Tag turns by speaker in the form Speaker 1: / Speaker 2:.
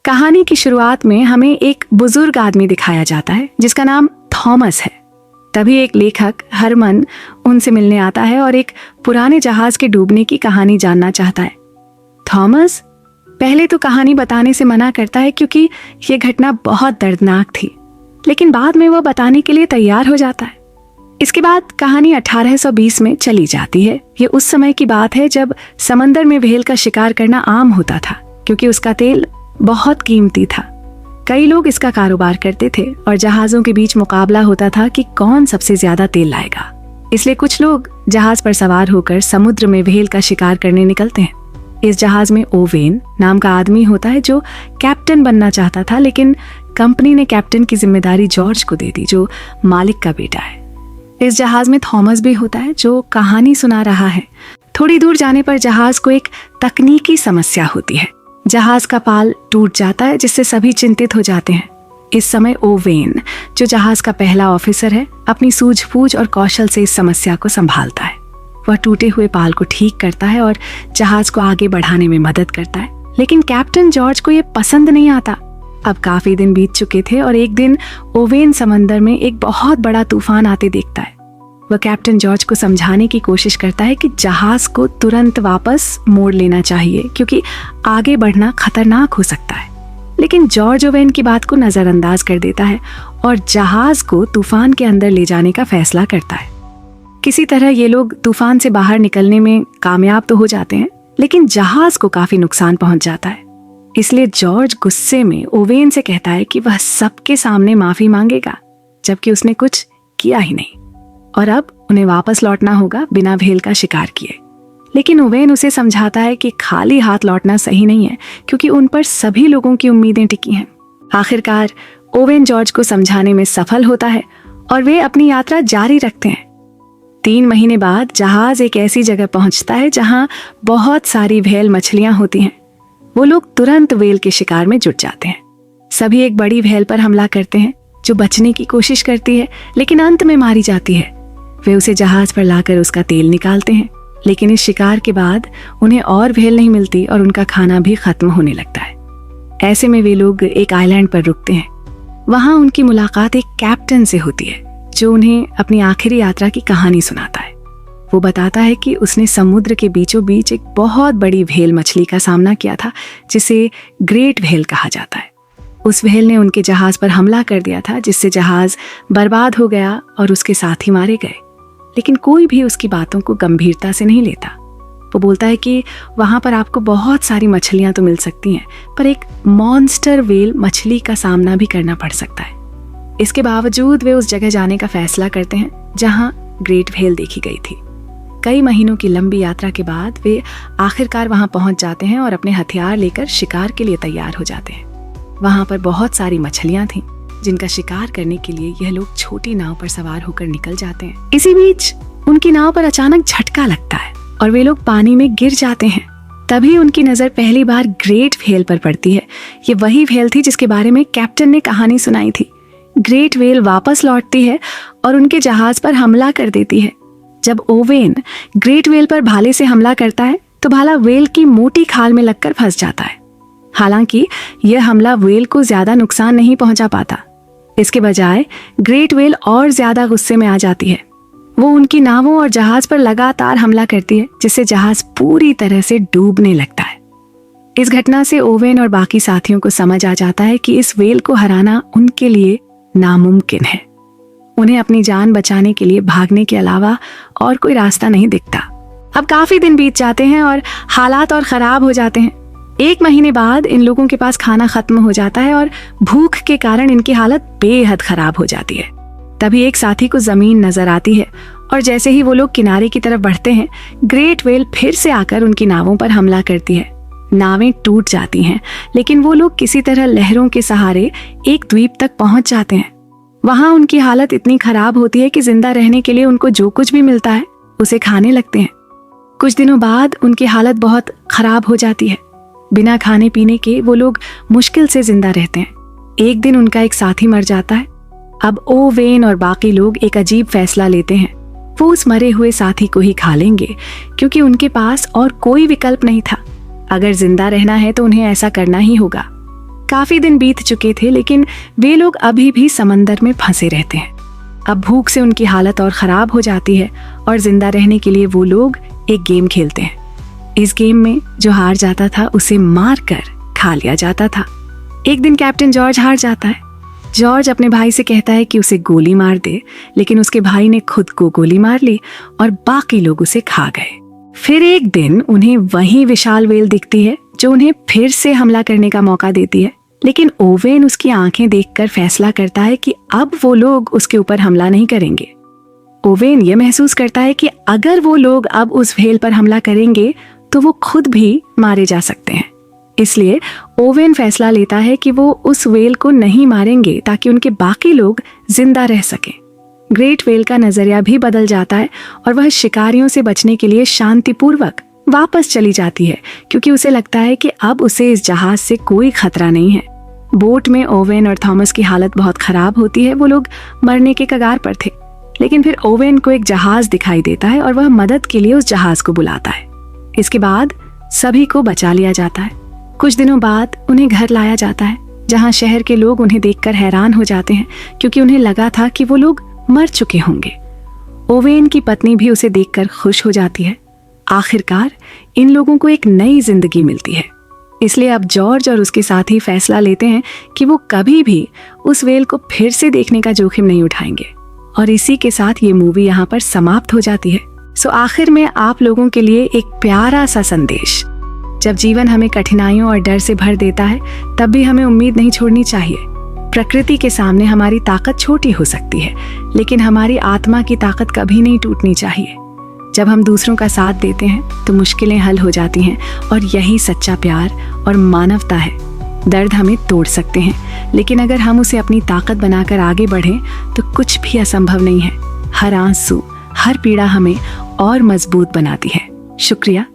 Speaker 1: कहानी की शुरुआत में हमें एक बुजुर्ग आदमी दिखाया जाता है जिसका नाम थॉमस है। तभी एक लेखक हरमन उनसे मिलने आता है और एक पुराने जहाज के डूबने की कहानी जानना चाहता है। थॉमस पहले तो कहानी बताने से मना करता है क्योंकि यह घटना बहुत दर्दनाक थी, लेकिन बाद में वह बताने के लिए तैयार हो जाता है। इसके बाद कहानी 1820 में चली जाती है। ये उस समय की बात है जब समंदर में व्हेल का शिकार करना आम होता था, क्योंकि उसका तेल बहुत कीमती था। कई लोग इसका कारोबार करते थे और जहाजों के बीच मुकाबला होता था कि कौन सबसे ज्यादा तेल लाएगा। इसलिए कुछ लोग जहाज पर सवार होकर समुद्र में व्हेल का शिकार करने निकलते हैं। इस जहाज में ओवेन नाम का आदमी होता है जो कैप्टन बनना चाहता था, लेकिन कंपनी ने कैप्टन की जिम्मेदारी जॉर्ज को दे दी जो मालिक का बेटा है। इस जहाज में थॉमस भी होता है जो कहानी सुना रहा है। थोड़ी दूर जाने पर जहाज को एक तकनीकी समस्या होती है। जहाज का पाल टूट जाता है जिससे सभी चिंतित हो जाते हैं। इस समय ओवेन जो जहाज का पहला ऑफिसर है अपनी सूझबूझ और कौशल से इस समस्या को संभालता है। वह टूटे हुए पाल को ठीक करता है और जहाज को आगे बढ़ाने में मदद करता है, लेकिन कैप्टन जॉर्ज को यह पसंद नहीं आता। अब काफी दिन बीत चुके थे और एक दिन ओवेन समंदर में एक बहुत बड़ा तूफान आते देखता है। वह कैप्टन जॉर्ज को समझाने की कोशिश करता है कि जहाज को तुरंत वापस मोड़ लेना चाहिए क्योंकि आगे बढ़ना खतरनाक हो सकता है, लेकिन जॉर्ज ओवेन की बात को नजरअंदाज कर देता है और जहाज को तूफान के अंदर ले जाने का फैसला करता है। किसी तरह ये लोग तूफान से बाहर निकलने में कामयाब तो हो जाते हैं, लेकिन जहाज को काफी नुकसान पहुंच जाता है। इसलिए जॉर्ज गुस्से में ओवेन से कहता है कि वह सबके सामने माफी मांगेगा, जबकि उसने कुछ किया ही नहीं और अब उन्हें वापस लौटना होगा बिना व्हेल का शिकार किए। लेकिन ओवेन उसे समझाता है कि खाली हाथ लौटना सही नहीं है क्योंकि उन पर सभी लोगों की उम्मीदें टिकी हैं। आखिरकार ओवेन जॉर्ज को समझाने में सफल होता है और वे अपनी यात्रा जारी रखते हैं। 3 महीने बाद जहाज एक ऐसी जगह पहुंचता है जहां बहुत सारी व्हेल मछलियां होती हैं। वो लोग तुरंत व्हेल के शिकार में जुट जाते हैं। सभी एक बड़ी व्हेल पर हमला करते हैं जो बचने की कोशिश करती है, लेकिन अंत में मारी जाती है। वे उसे जहाज पर लाकर उसका तेल निकालते हैं, लेकिन इस शिकार के बाद उन्हें और व्हेल नहीं मिलती और उनका खाना भी खत्म होने लगता है। ऐसे में वे लोग एक आइलैंड पर रुकते हैं। वहां उनकी मुलाकात एक कैप्टन से होती है जो उन्हें अपनी आखिरी यात्रा की कहानी सुनाता है। वो बताता है कि उसने समुद्र के बीचों बीच एक बहुत बड़ी व्हेल मछली का सामना किया था जिसे ग्रेट व्हेल कहा जाता है। उस व्हेल ने उनके जहाज पर हमला कर दिया था जिससे जहाज बर्बाद हो गया और उसके साथी मारे गए, लेकिन कोई भी उसकी बातों को गंभीरता से नहीं लेता। वो बोलता है कि वहां पर आपको बहुत सारी मछलियां तो मिल सकती हैं, पर एक मॉन्स्टर व्हेल मछली का सामना भी करना पड़ सकता है। इसके बावजूद वे उस जगह जाने का फैसला करते हैं जहां ग्रेट व्हेल देखी गई थी। कई महीनों की लंबी यात्रा के बाद वे आखिरकार वहां पहुंच जाते हैं और अपने हथियार लेकर शिकार के लिए तैयार हो जाते हैं। वहां पर बहुत सारी मछलियां थीं जिनका शिकार करने के लिए यह लोग छोटी नाव पर सवार होकर निकल जाते हैं। इसी बीच उनकी नाव पर अचानक झटका लगता है और वे लोग पानी में गिर जाते हैं। तभी उनकी नजर पहली बार ग्रेट व्हेल पर पड़ती है। ये वही व्हेल थी जिसके बारे में कैप्टन ने कहानी सुनाई थी। ग्रेट व्हेल वापस लौटती है और उनके जहाज पर हमला कर देती है। जब ओवेन ग्रेट व्हेल पर भाले से हमला करता है तो भाला व्हेल की मोटी खाल में लगकर फंस जाता है। हालांकि यह हमला व्हेल को ज्यादा नुकसान नहीं पहुंचा पाता। इसके बजाय ग्रेट व्हेल और ज्यादा गुस्से में आ जाती है। वो उनकी नावों और जहाज पर लगातार हमला करती है जिससे जहाज पूरी तरह से डूबने लगता है। इस घटना से ओवेन और बाकी साथियों को समझ आ जाता है कि इस व्हेल को हराना उनके लिए नामुमकिन है। उन्हें अपनी जान बचाने के लिए भागने के अलावा और कोई रास्ता नहीं दिखता। अब काफी दिन बीत जाते हैं और हालात और खराब हो जाते हैं। 1 महीने बाद इन लोगों के पास खाना खत्म हो जाता है और भूख के कारण इनकी हालत बेहद खराब हो जाती है। तभी एक साथी को जमीन नजर आती है और जैसे ही वो लोग किनारे की तरफ बढ़ते हैं, ग्रेट व्हेल फिर से आकर उनकी नावों पर हमला करती है। नावें टूट जाती हैं, लेकिन वो लोग किसी तरह लहरों के सहारे एक द्वीप तक पहुंच जाते हैं। वहां उनकी हालत इतनी खराब होती है कि जिंदा रहने के लिए उनको जो कुछ भी मिलता है उसे खाने लगते हैं। कुछ दिनों बाद उनकी हालत बहुत खराब हो जाती है। बिना खाने पीने के वो लोग मुश्किल से जिंदा रहते हैं। एक दिन उनका एक साथी मर जाता है। अब ओवेन और बाकी लोग एक अजीब फैसला लेते हैं। वो उस मरे हुए साथी को ही खा लेंगे क्योंकि उनके पास और कोई विकल्प नहीं था। अगर जिंदा रहना है तो उन्हें ऐसा करना ही होगा। काफी दिन बीत चुके थे, लेकिन वे लोग अभी भी समंदर में फंसे रहते हैं। अब भूख से उनकी हालत और खराब हो जाती है और जिंदा रहने के लिए वो लोग एक गेम खेलते हैं। इस गेम में जो हार जाता था उसे मार कर खा लिया जाता था। एक दिन कैप्टन जॉर्ज हार जाता है। जॉर्ज अपने भाई से कहता है कि उसे गोली मार दे, लेकिन उसके भाई ने खुद को गोली मार ली और बाकी लोग उसे खा गए। फिर एक दिन उन्हें वही विशाल व्हेल दिखती है जो उन्हें फिर से हमला करने का मौका देती है, लेकिन ओवेन उसकी आंखें देखकर फैसला करता है कि अब वो लोग उसके ऊपर हमला नहीं करेंगे। ओवेन ये महसूस करता है कि अगर वो लोग अब उस व्हेल पर हमला करेंगे तो वो खुद भी मारे जा सकते हैं। इसलिए ओवेन फैसला लेता है कि वो उस व्हेल को नहीं मारेंगे ताकि उनके बाकी लोग जिंदा रह सकें। ग्रेट व्हेल का नजरिया भी बदल जाता है और वह शिकारियों से बचने के लिए शांतिपूर्वक वापस चली जाती है, क्योंकि उसे लगता है कि अब उसे इस जहाज से कोई खतरा नहीं है। बोट में ओवेन और थॉमस की हालत बहुत खराब होती है। वो लोग मरने के कगार पर थे, लेकिन फिर ओवेन को एक जहाज दिखाई देता है और वह मदद के लिए उस जहाज को बुलाता है। इसके बाद सभी को बचा लिया जाता है। कुछ दिनों बाद उन्हें घर लाया जाता है, जहां शहर के लोग उन्हें देखकर हैरान हो जाते हैं, क्योंकि उन्हें लगा था कि वो लोग मर चुके होंगे। ओवेन की पत्नी भी उसे देखकर खुश हो जाती है। आखिरकार इन लोगों को एक नई जिंदगी मिलती है। इसलिए अब जॉर्ज और उसके साथी फैसला लेते हैं कि वो कभी भी उस व्हेल को फिर से देखने का जोखिम नहीं उठाएंगे। और इसी के साथ ये मूवी यहाँ पर समाप्त हो जाती है। सो आखिर में आप लोगों के लिए एक प्यारा सा संदेश। जब जीवन हमें कठिनाइयों और डर से भर देता है, तब भी हमें उम्मीद नहीं छोड़नी चाहिए। प्रकृति के सामने हमारी ताकत छोटी हो सकती है, लेकिन हमारी आत्मा की ताकत कभी नहीं टूटनी चाहिए। जब हम दूसरों का साथ देते हैं तो मुश्किलें हल हो जाती हैं, और यही सच्चा प्यार और मानवता है। दर्द हमें तोड़ सकते हैं, लेकिन अगर हम उसे अपनी ताकत बनाकर आगे बढ़ें तो कुछ भी असंभव नहीं है। हर आंसू, हर पीड़ा हमें और मजबूत बनाती है। शुक्रिया